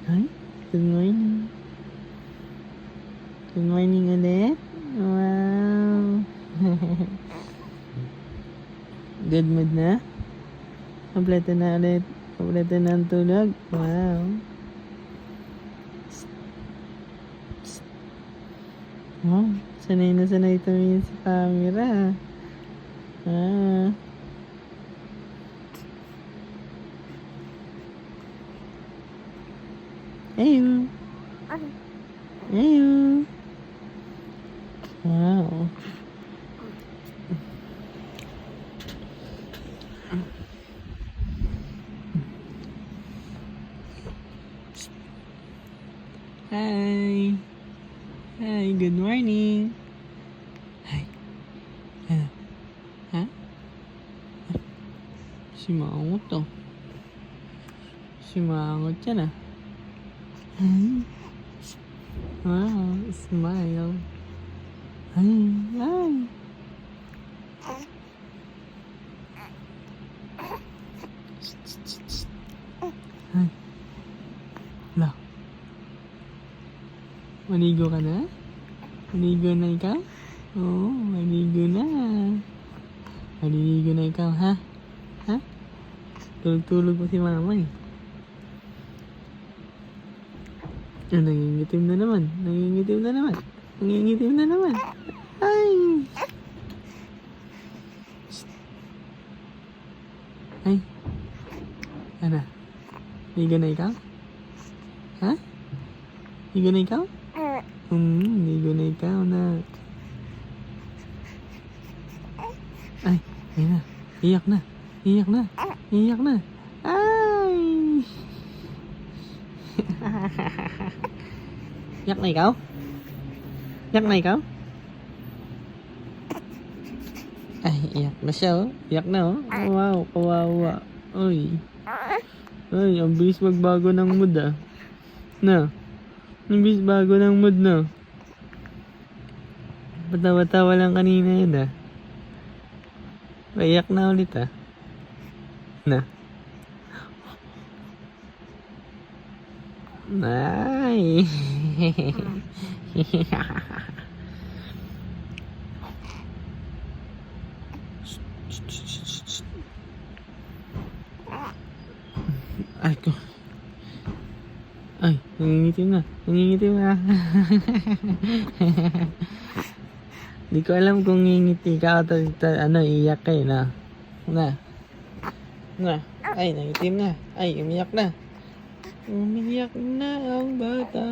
Hi, good morning. Good morning ulit. Wow. Good mood na? Kompleto na ulit. Kompleto na ang tulog. Wow. Oh, sanay na sanay tumingin sa camera. Ah. Ayo. Ayo. Wow. Hi. Hi, good morning. Hi. Ano? Ha? Simangot to. Simangot yan ah. Wow, smile. Hi. Hi. Hi. La. Maligo ka na? Maligo na ikaw? Oo, maligo na. Maligo na ikaw, ha? Ha? Tulog-tulog pa si mama eh. Ah, nangingitim na naman. Nangingitim na naman. Nangingitim na naman. Ay! Ay. Ano? Ligo na ikaw? Ha? Ligo na ikaw? Ligo na ikaw na. Ay, ayun na. Iyak na. Iyak na. Iyak na. Ay! Iyak na ikaw? Iyak na ikaw? Ay, iyak na siya oh. Iyak na oh. Wow, kawawa. Uy. Ay, ang bilis magbago ng mood ah. Na. Ang bilis bago ng mood na. Patawa-tawa lang kanina yun ah. Iyak na ulit ah. Na. Ay. Ay ko. Ay, nangingitim na. Nangingitim na. Di ko alam kung ngingiti ka o iiyak kayo na. Na. Na. Ay, nangitim na. Ay, umiyak na. Umiyak na ang bata.